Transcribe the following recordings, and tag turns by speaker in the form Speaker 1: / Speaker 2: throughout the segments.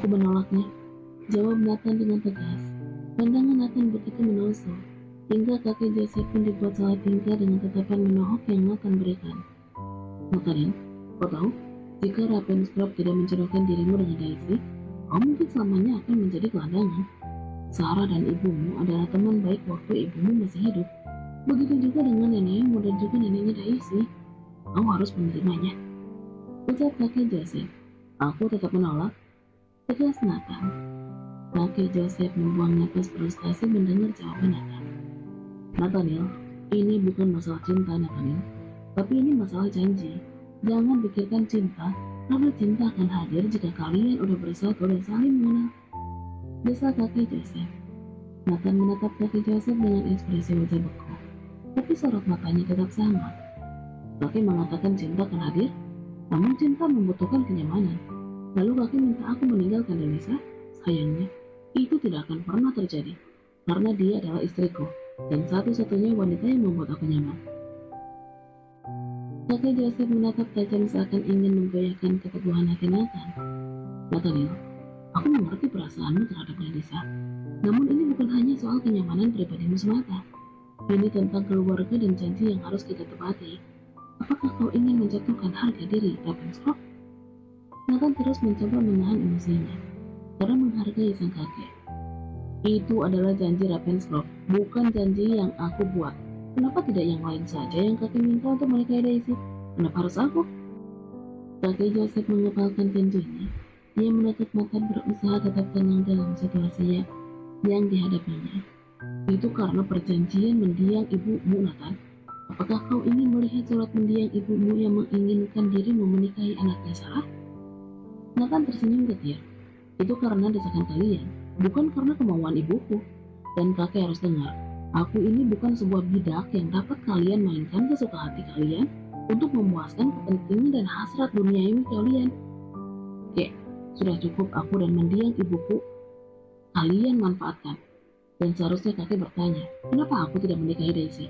Speaker 1: Aku menolaknya, jawab Nathan dengan tegas. Pandangan Nathan begitu menusuk, hingga kakek Joseph pun dibuat salah tingkah dengan tatapan menohok yang Nathan berikan. Nathaniel, kau tahu, jika Ravenscroft tidak menjodohkan dirimu dengan Daisy, kau mungkin selamanya akan menjadi gelandangan. Sarah dan ibumu adalah teman baik waktu ibumu masih hidup. Begitu juga dengan nenekmu dan juga neneknya Daisy. Kau harus menerimanya. Ucap kakek Joseph. Aku tetap menolak. Tegas Nathan. Kakek Joseph membuang napas frustasi mendengar jawaban Nathan. Nathaniel, ini bukan masalah cinta, Nathaniel. Tapi ini masalah janji. Jangan pikirkan cinta, karena cinta akan hadir jika kalian udah bersatu dan saling mengenal. Desa kakek Joseph. Nathan menatap kakek Joseph dengan ekspresi wajah beku, tapi sorot matanya tetap sama. Kakek mengatakan cinta akan hadir, namun cinta membutuhkan kenyamanan. Lalu kakek minta aku meninggalkan Denisa. Sayangnya, itu tidak akan pernah terjadi, karena dia adalah istriku, dan satu-satunya wanita yang membuat aku nyaman. Kakek Joseph menatap tajam seakan ingin menggoyahkan keteguhan hati Nathan. Nathaniel, aku mengerti perasaanmu terhadap Denisa. Namun ini bukan hanya soal kenyamanan pribadimu semata. Ini tentang keluarga dan janji yang harus kita tepati. Apakah kau ingin menjatuhkan harga diri Ravenscroft? Nathan terus mencoba menahan emosinya, karena menghargai sang kakek. Itu adalah janji Ravenscroft, bukan janji yang aku buat. Kenapa tidak yang lain saja yang kakek minta untuk menikahi Daisy? Kenapa harus aku? Kakek Joseph mengepalkan tinjunya. Dia menutup mata berusaha tetap tenang dalam situasi yang dihadapinya. Itu karena perjanjian mendiang ibumu, Nathan. Apakah kau ingin melihat surat mendiang ibumu yang menginginkan dirimu menikahi anaknya Sarah? Nathan tersenyum getir. Itu karena desakan kalian, bukan karena kemauan ibuku. Dan kakek harus dengar, aku ini bukan sebuah bidak yang dapat kalian mainkan sesuka hati kalian untuk memuaskan kepentingan dan hasrat duniawi kalian. Oke, sudah cukup aku dan mendiang ibuku kalian manfaatkan. Dan seharusnya kakek bertanya, kenapa aku tidak menikahi Daisy?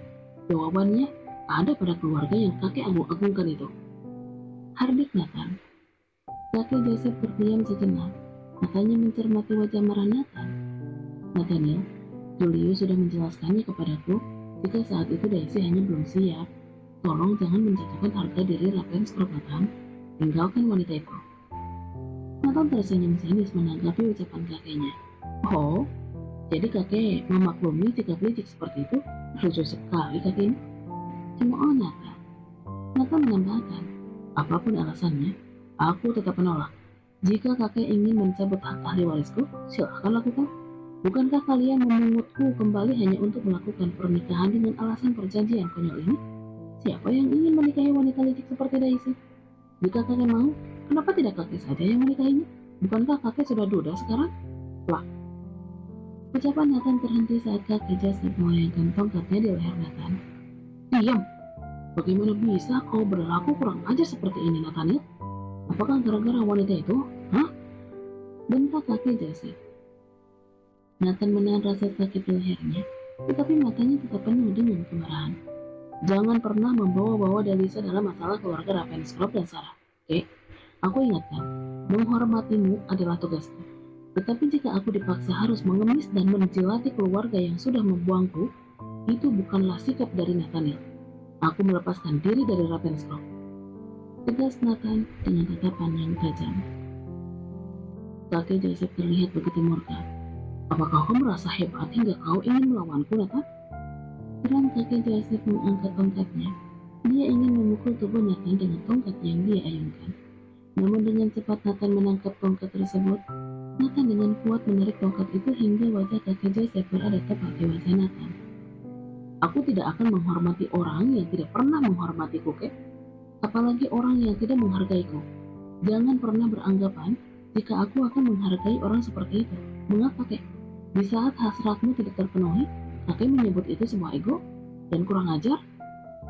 Speaker 1: Jawabannya ada pada keluarga yang kakek agung-agungkan itu. Hardik Nathan. Kakek Joseph berdiam sejenak. Matanya mencermati wajah marah Nathan. Nathaniel, Julius sudah menjelaskannya kepadaku jika saat itu Daisy hanya belum siap. Tolong jangan menjatuhkan harga diri Ravenscroft, Nathan. Tinggalkan wanita itu. Nathan tersenyum sinis menanggapi ucapan kakeknya. Oh, jadi kakek memaklumi sikap licik seperti itu? Lucu sekali kakek ini. Cuma Nathan. Nathan menambahkan, apapun alasannya, aku tetap menolak. Jika kakek ingin mencabut hak ahli warisku, silahkan lakukan. Bukankah kalian memungutku kembali hanya untuk melakukan pernikahan dengan alasan perjanjian konyol ini? Siapa yang ingin menikahi wanita licik seperti Daisy? Jika kakek mau, kenapa tidak kakek saja yang menikahinya? Bukankah kakek sudah duda sekarang? Plak. Ucapan Nathan terhenti saat kakek Joseph melayangkan tongkatnya di leher Nathan. Diam! Bagaimana bisa kau berlaku kurang ajar seperti ini, Nathaniel? Apakah gara-gara wanita itu? Hah? Bentak kakek Joseph. Nathan menahan rasa sakit di lehernya, tetapi matanya tetap penuh dengan kemarahan. Jangan pernah membawa-bawa Dalisa dalam masalah keluarga Ravenscroft dan Sarah. Oke? Aku ingatkan, menghormatimu adalah tugasku. Tetapi jika aku dipaksa harus mengemis dan menjilati keluarga yang sudah membuangku, itu bukanlah sikap dari Nathaniel. Aku melepaskan diri dari Ravenscroft. Tegas Nathan dengan tatapan yang tajam. Kakek Joseph terlihat begitu murka. Apakah kau merasa hebat hingga kau ingin melawanku, Nathan? Seram kakek Joseph mengangkat tongkatnya. Dia ingin memukul tubuh Nathan dengan tongkat yang dia ayunkan. Namun dengan cepat Nathan menangkap tongkat tersebut. Nathan dengan kuat menarik tongkat itu hingga wajah kakek Joseph berada tepat di wajah Nathan. Aku tidak akan menghormati orang yang tidak pernah menghormatiku, kek. Apalagi orang yang tidak menghargaiku. Jangan pernah beranggapan jika aku akan menghargai orang seperti itu. Mengapa, kek? Di saat hasratmu tidak terpenuhi, kakek menyebut itu sebuah ego dan kurang ajar.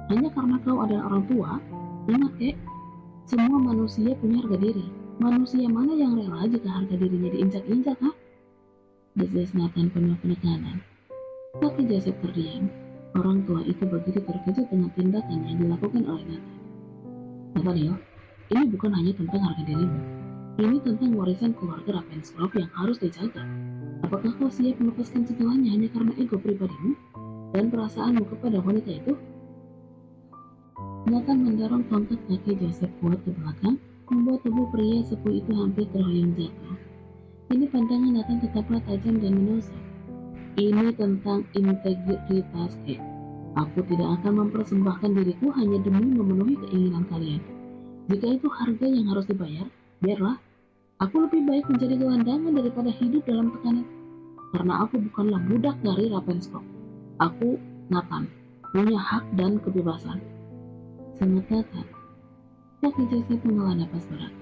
Speaker 1: Hanya karena kau adalah orang tua, ingat, kek, semua manusia punya harga diri. Manusia mana yang rela jika harga dirinya diinjak-injak, ha? Desis Nathan penuh penekanan. Kakek Joseph terdiam. Orang tua itu begitu terkejut dengan tindakan yang dilakukan oleh Nathan. Nathaniel, ini bukan hanya tentang harga dirimu. Ini tentang warisan keluarga Ravenscroft yang harus dijaga. Apakah kau siap melepaskan segalanya hanya karena ego pribadimu dan perasaanmu kepada wanita itu? Nathan mendorong tongkat kaki Joseph kuat ke belakang, membuat tubuh pria sepuh itu hampir terhuyung jatuh. Ini pandangan Nathan tetaplah tajam dan menusuk. Ini tentang integritas, Kate. Aku tidak akan mempersembahkan diriku hanya demi memenuhi keinginan kalian. Jika itu harga yang harus dibayar, biarlah. Aku lebih baik menjadi gelandangan daripada hidup dalam tekanan. Karena aku bukanlah budak dari Ravenscroft. Aku, Nathan, punya hak dan kebebasan. Sangat kata, kaki Joseph menghela napas berat.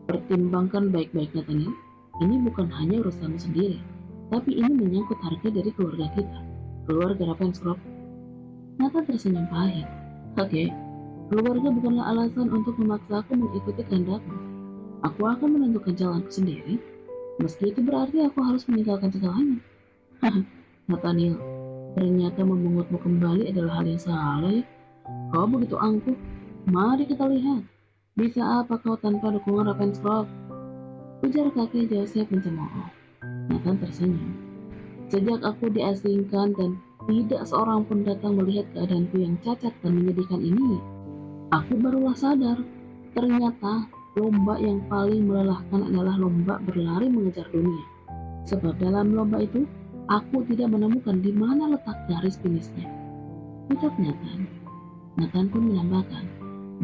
Speaker 1: Pertimbangkan baik-baik, Nathaniel. Ini bukan hanya urusanmu sendiri, tapi ini menyangkut harga dari keluarga kita, keluarga Ravenscroft. Nathan tersenyum pahit. Oke, keluarga bukanlah alasan untuk memaksa aku mengikuti kehendakmu. Aku akan menentukan jalanku sendiri, meski itu berarti aku harus meninggalkan segalanya. Nathaniel, ternyata memungutmu kembali adalah hal yang salah ya. Kau begitu angkuh. Mari kita lihat. Bisa apa kau tanpa dukungan Ravenscroft? Ujar kakek Joseph mencemooh. Nathan tersenyum. Sejak aku diasingkan dan tidak seorang pun datang melihat keadaanku yang cacat dan menyedihkan ini, aku barulah sadar. Ternyata lomba yang paling melelahkan adalah lomba berlari mengejar dunia. Sebab dalam lomba itu, aku tidak menemukan di mana letak garis finishnya. Ucap Nathan. Nathan pun menambahkan,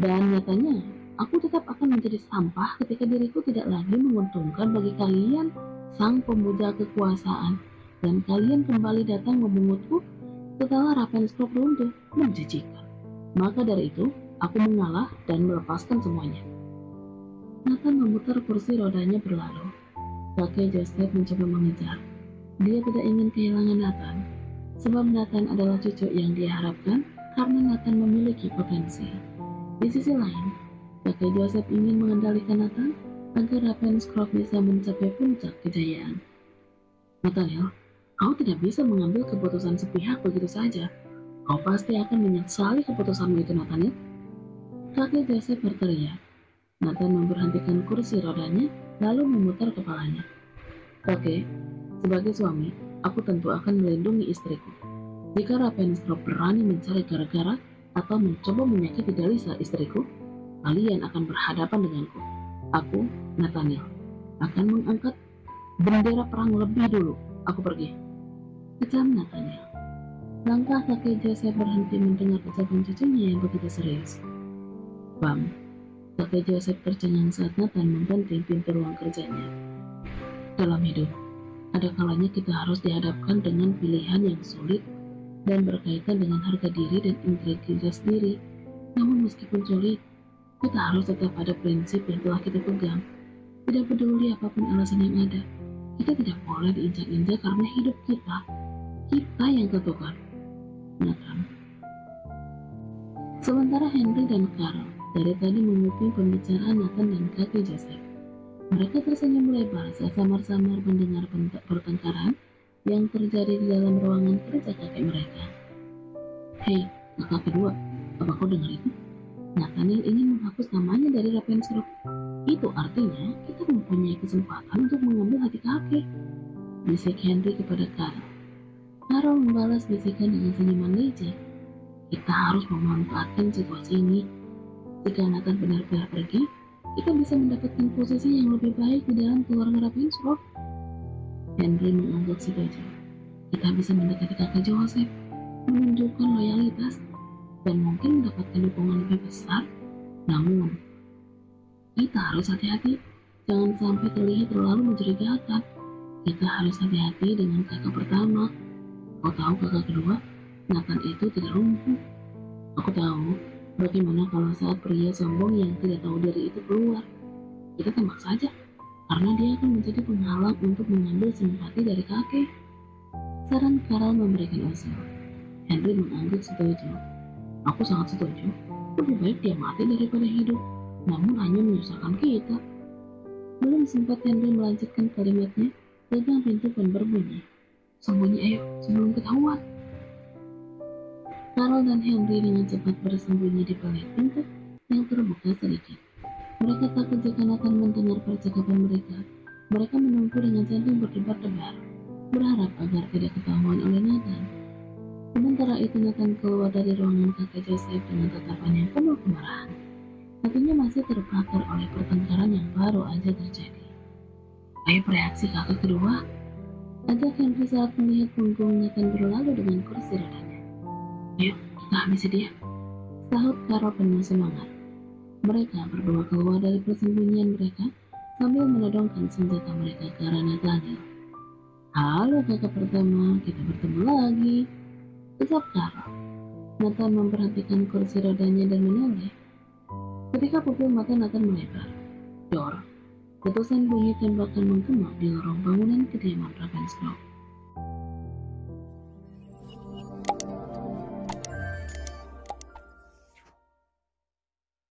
Speaker 1: dan nyatanya, aku tetap akan menjadi sampah ketika diriku tidak lagi menguntungkan bagi kalian, sang pemuja kekuasaan, dan kalian kembali datang memungutku setelah Ravenscroft runtuh. Menjijikan. Maka dari itu, aku mengalah dan melepaskan semuanya. Nathan memutar kursi rodanya berlalu. Kakek Joseph mencoba mengejar. Dia tidak ingin kehilangan Nathan, sebab Nathan adalah cucu yang dia harapkan karena Nathan memiliki potensi. Di sisi lain, kakek Joseph ingin mengendalikan Nathan agar Ravenscroft bisa mencapai puncak kejayaan. Nathaniel, kau tidak bisa mengambil keputusan sepihak begitu saja. Kau pasti akan menyesali keputusanmu itu, Nathaniel. Kakek Joseph berteriak. Nathan memberhentikan kursi rodanya, lalu memutar kepalanya. Kakek, sebagai suami, aku tentu akan melindungi istriku. Jika Ravenscroft berani mencari gara-gara atau mencoba menyakiti Dalisa istriku, kalian akan berhadapan denganku. Aku, Nathaniel, akan mengangkat bendera perang lebih dulu. Aku pergi. Kecam Nathaniel. Langkah kakek Joseph berhenti mendengar ucapan cucunya yang begitu serius. Bang, kakek Joseph tercengang saat Nathan membanting pintu ruang kerjanya. Dalam hidup, ada kalanya kita harus dihadapkan dengan pilihan yang sulit dan berkaitan dengan harga diri dan integritas diri. Namun meskipun sulit, kita harus tetap ada prinsip yang telah kita pegang. Tidak peduli apapun alasan yang ada, kita tidak boleh diinjak-injak karena hidup kita yang tentukan. Nathan. Sementara Henry dan Carl dari tadi menguping pembicaraan Nathan dan kakek Joseph. Mereka tersenyum lebar saat samar-samar mendengar pertengkaran yang terjadi di dalam ruangan kerja kakek mereka. Hei, kakak kedua, apa kau dengar itu? Nathaniel ingin menghapus namanya dari Ravenscroft. Itu artinya kita mempunyai kesempatan untuk mengambil hati kakek. Bisik Henry kepada Carl. Carl membalas bisikan dengan senyuman leceh. Kita harus memanfaatkan situasi ini. Jika Nathan benar-benar pergi, kita bisa mendapatkan posisi yang lebih baik di dalam keluarga Ravenscroft. Henry mengangguk setuju. Kita bisa mendekati kakak Joseph, menunjukkan loyalitas, dan mungkin mendapatkan dukungan lebih besar. Namun, kita harus hati-hati. Jangan sampai terlihat terlalu mencurigakan. Kita harus hati-hati dengan kakak pertama. Kau tahu kakak kedua, Nathan itu tidak lumpuh. Aku tahu bagaimana kalau saat pria sombong yang tidak tahu diri itu keluar. Kita tembak saja, karena dia akan menjadi penghalang untuk mengambil simpati dari kakek. Saran Carl memberikan usul. Henry mengangguk setuju. Aku sangat setuju. Lebih baik dia mati daripada hidup, namun hanya menyusahkan kita. Belum sempat Henry melanjutkan kalimatnya, gagang pintu pun berbunyi. Sembunyi ayo, sebelum ketahuan. Carl dan Henry dengan cepat bersembunyi di balik pintu yang terbuka sedikit. Mereka takut jika Nathan mendengar percakapan mereka. Mereka menunggu dengan jantung berdebar-debar, berharap agar tidak ketahuan oleh Nathan. Sementara itu Nathan keluar dari ruangan kakek Joseph dengan tatapan yang penuh kemarahan. Hatinya masih terbakar oleh pertengkaran yang baru aja terjadi. Ayo bereaksi kakak kedua, ajak Henry saat melihat punggung Nathan berlalu dengan kursi rodanya. Ayo, kita habisi dia, sahut Carol penuh semangat. Mereka berdua keluar dari persembunyian mereka sambil menodongkan senjata mereka ke arah Nathaniel. Halo kakak pertama, kita bertemu lagi, ucap Carol. Nathan memperhatikan kursi rodanya dan menoleh. Ketika pupil mata Nathan melebar. Dor, letusan bunyi tembakan menggema di lorong bangunan kediaman Ravenscroft.